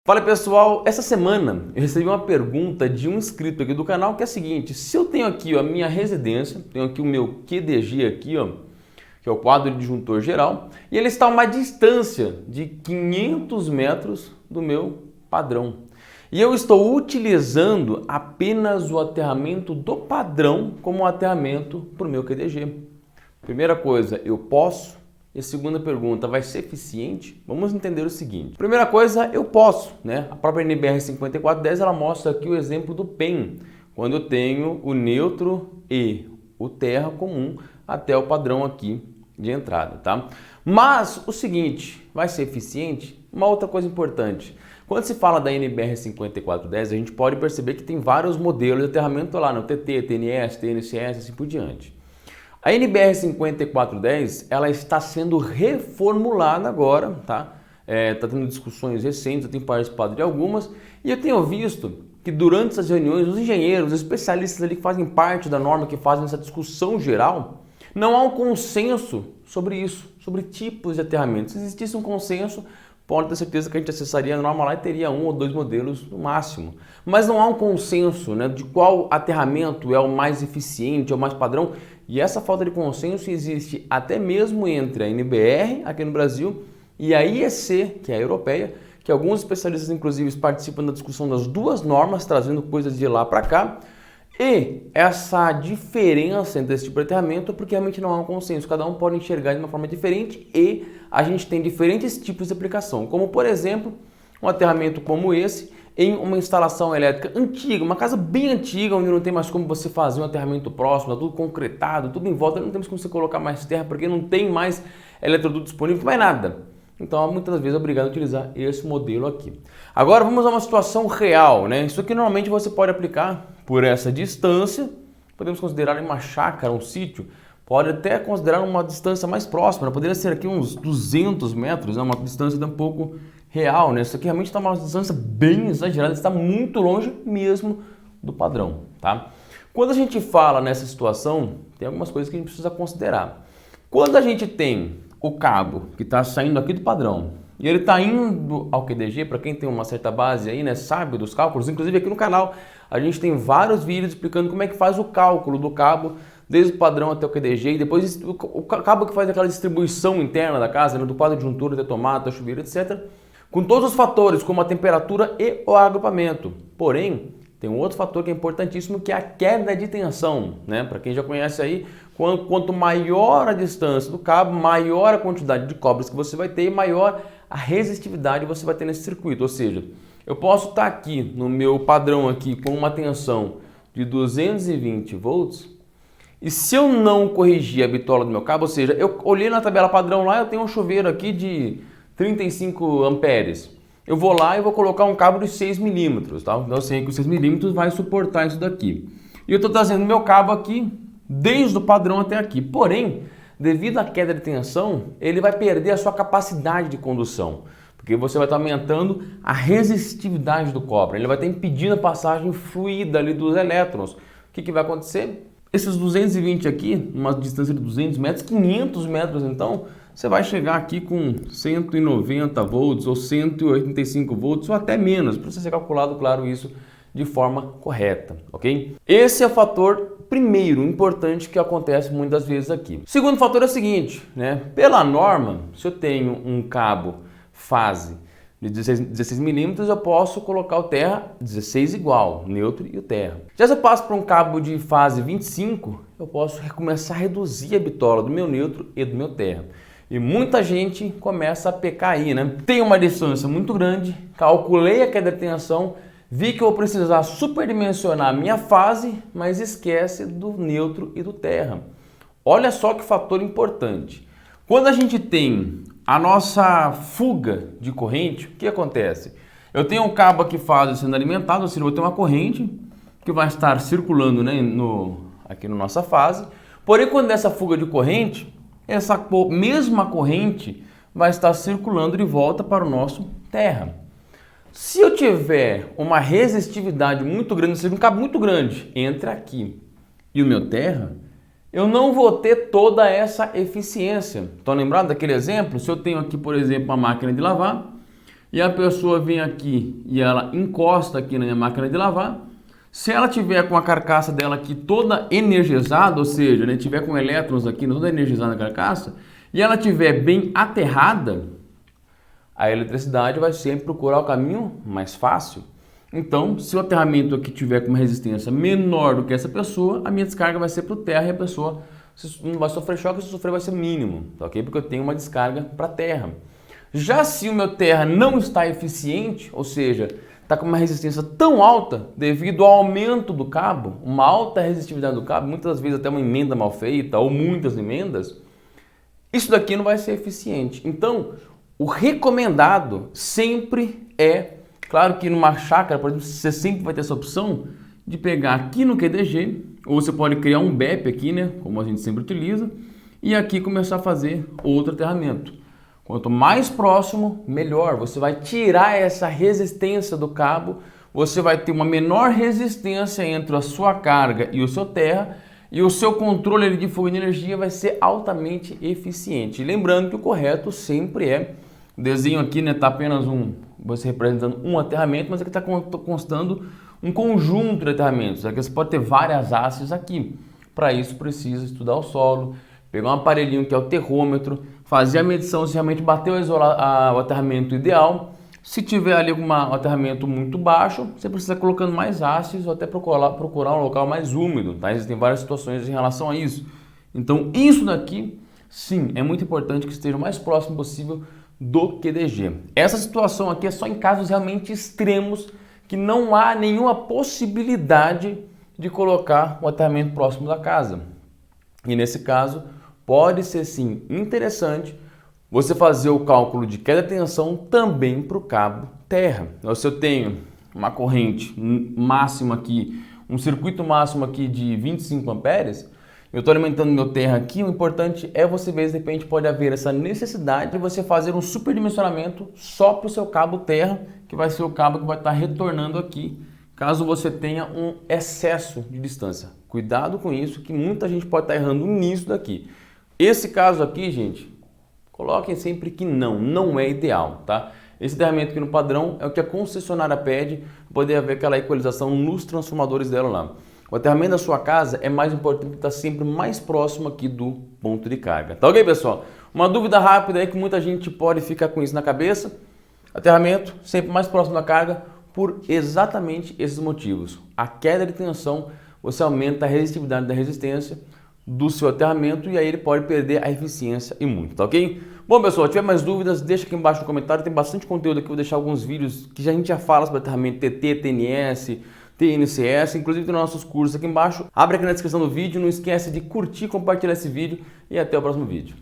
Fala pessoal, essa semana eu recebi uma pergunta de um inscrito aqui do canal que é a seguinte: se eu tenho aqui ó, a minha residência, tenho aqui o meu QDG aqui, ó, que é o quadro disjuntor geral, e ele está a uma distância de 500 metros do meu padrão. E eu estou utilizando apenas o aterramento do padrão como aterramento para o meu QDG. Primeira coisa, eu posso? E a segunda pergunta, vai ser eficiente? Vamos entender o seguinte. Primeira coisa, eu posso, né? A própria NBR 5410 ela mostra aqui o exemplo do PEN, quando eu tenho o neutro e o terra comum até o padrão aqui de entrada, tá? Mas o seguinte, vai ser eficiente? Uma outra coisa importante. Quando se fala da NBR 5410, a gente pode perceber que tem vários modelos de aterramento lá no TT, TNS, TNCS, assim por diante. A NBR 5410 ela está sendo reformulada agora, tá? Tá tendo discussões recentes, eu tenho participado de algumas e eu tenho visto que durante essas reuniões os engenheiros, os especialistas ali que fazem parte da norma, que fazem essa discussão geral, não há um consenso sobre isso, sobre tipos de aterramento. Se existisse um consenso, pode ter certeza que a gente acessaria a norma lá e teria um ou dois modelos no máximo. Mas não há um consenso, né, de qual aterramento é o mais eficiente, é o mais padrão. E essa falta de consenso existe até mesmo entre a NBR, aqui no Brasil, e a IEC, que é a europeia, que alguns especialistas inclusive participam da discussão das duas normas, trazendo coisas de lá para cá. E essa diferença entre esse tipo de aterramento é porque realmente não há um consenso, cada um pode enxergar de uma forma diferente e a gente tem diferentes tipos de aplicação, como por exemplo, um aterramento como esse em uma instalação elétrica antiga, uma casa bem antiga, onde não tem mais como você fazer um aterramento próximo, tá tudo concretado, tudo em volta, não temos como você colocar mais terra porque não tem mais eletroduto disponível, mais nada. Então, muitas vezes é obrigado a utilizar esse modelo aqui. Agora, vamos a uma situação real, né? Isso aqui normalmente você pode aplicar por essa distância, podemos considerar uma chácara, um sítio, pode até considerar uma distância mais próxima, poderia ser aqui uns 200 metros, né? Uma distância um pouco real, né? Isso aqui realmente está uma distância bem exagerada, está muito longe mesmo do padrão, tá? Quando a gente fala nessa situação, tem algumas coisas que a gente precisa considerar. Quando a gente tem o cabo que está saindo aqui do padrão e ele está indo ao QDG, para quem tem uma certa base aí, né, sabe dos cálculos, inclusive aqui no canal a gente tem vários vídeos explicando como é que faz o cálculo do cabo desde o padrão até o QDG e depois o cabo que faz aquela distribuição interna da casa, né, do quadro disjuntor até tomada, chuveiro, etc. Com todos os fatores, como a temperatura e o agrupamento. Porém, tem um outro fator que é importantíssimo, que é a queda de tensão, né? Para quem já conhece aí, quanto maior a distância do cabo, maior a quantidade de cobras que você vai ter e maior a resistividade você vai ter nesse circuito. Ou seja, eu posso estar aqui no meu padrão aqui com uma tensão de 220 volts e se eu não corrigir a bitola do meu cabo, ou seja, eu olhei na tabela padrão lá, eu tenho um chuveiro aqui de 35 amperes. Eu vou lá e vou colocar um cabo de 6 milímetros, tá? Então eu sei que o 6 milímetros vai suportar isso daqui. E eu estou trazendo meu cabo aqui desde o padrão até aqui. Porém, devido à queda de tensão, ele vai perder a sua capacidade de condução, porque você vai estar aumentando a resistividade do cobre. Ele vai estar impedindo a passagem fluida ali dos elétrons. O que vai acontecer? Esses 220 aqui, uma distância de 200 metros, 500 metros então, você vai chegar aqui com 190 volts ou 185 volts ou até menos, para ser calculado, claro, isso de forma correta, ok? Esse é o fator primeiro importante que acontece muitas vezes aqui. O segundo fator é o seguinte, né? Pela norma, se eu tenho um cabo fase de 16 milímetros, eu posso colocar o terra 16 igual, o neutro e o terra. Já se eu passo para um cabo de fase 25, eu posso começar a reduzir a bitola do meu neutro e do meu terra. E muita gente começa a pecar aí, né? Tem uma distância muito grande, calculei a queda de tensão, vi que eu vou precisar superdimensionar a minha fase, mas esquece do neutro e do terra. Olha só que fator importante. Quando a gente tem a nossa fuga de corrente, o que acontece? Eu tenho um cabo aqui fase sendo alimentado, ou seja, eu vou ter uma corrente que vai estar circulando, né, aqui na nossa fase. Porém, quando essa fuga de corrente, essa mesma corrente vai estar circulando de volta para o nosso terra. Se eu tiver uma resistividade muito grande, ou seja, um cabo muito grande entre aqui e o meu terra, eu não vou ter toda essa eficiência. Estão lembrados daquele exemplo? Se eu tenho aqui, por exemplo, uma máquina de lavar, e a pessoa vem aqui e ela encosta aqui na minha máquina de lavar, se ela tiver com a carcaça dela aqui toda energizada, ou seja, né, tiver com elétrons aqui toda energizada na carcaça, e ela tiver bem aterrada, a eletricidade vai sempre procurar o caminho mais fácil. Então, se o aterramento aqui tiver com uma resistência menor do que essa pessoa, a minha descarga vai ser para o terra e a pessoa não vai sofrer choque, se sofrer vai ser mínimo, tá ok? Porque eu tenho uma descarga para terra. Já se o meu terra não está eficiente, ou seja, está com uma resistência tão alta devido ao aumento do cabo, uma alta resistividade do cabo, muitas vezes até uma emenda mal feita ou muitas emendas, isso daqui não vai ser eficiente. Então, o recomendado sempre é, claro que numa chácara, por exemplo, você sempre vai ter essa opção de pegar aqui no QDG, ou você pode criar um BEP aqui, né, como a gente sempre utiliza, e aqui começar a fazer outro aterramento. Quanto mais próximo, melhor. Você vai tirar essa resistência do cabo, você vai ter uma menor resistência entre a sua carga e o seu terra, e o seu controle de fogo e de energia vai ser altamente eficiente. E lembrando que o correto sempre é, o desenho aqui está apenas você representando um aterramento, mas aqui está constando um conjunto de aterramentos. Aqui você pode ter várias hastes aqui. Para isso precisa estudar o solo, pegar um aparelhinho que é o terrômetro, fazer a medição se realmente bateu o aterramento ideal. Se tiver ali um aterramento muito baixo, você precisa colocando mais hastes ou até procurar um local mais úmido, tá? Existem várias situações em relação a isso. Então isso daqui, sim, é muito importante que esteja o mais próximo possível do QDG. Essa situação aqui é só em casos realmente extremos, que não há nenhuma possibilidade de colocar o aterramento próximo da casa. E nesse caso, pode ser sim interessante você fazer o cálculo de queda de tensão também para o cabo terra. Então, se eu tenho uma corrente máxima aqui, um circuito máximo aqui de 25 amperes, eu estou alimentando meu terra aqui, o importante é você ver se de repente pode haver essa necessidade de você fazer um superdimensionamento só para o seu cabo terra, que vai ser o cabo que vai estar retornando aqui, caso você tenha um excesso de distância. Cuidado com isso, que muita gente pode estar errando nisso daqui. Esse caso aqui, gente, coloquem sempre que não é ideal, tá? Esse aterramento aqui no padrão é o que a concessionária pede para poder haver aquela equalização nos transformadores dela lá. O aterramento da sua casa é mais importante estar sempre mais próximo aqui do ponto de carga. Tá ok, pessoal? Uma dúvida rápida aí que muita gente pode ficar com isso na cabeça. Aterramento sempre mais próximo da carga por exatamente esses motivos. A queda de tensão, você aumenta a resistividade da resistência do seu aterramento e aí ele pode perder a eficiência e muito, tá ok? Bom, pessoal, se tiver mais dúvidas, deixa aqui embaixo no comentário, tem bastante conteúdo aqui, vou deixar alguns vídeos que a gente já fala sobre aterramento TT, TNS, TNCS, inclusive tem nossos cursos aqui embaixo. Abre aqui na descrição do vídeo, não esquece de curtir, compartilhar esse vídeo e até o próximo vídeo.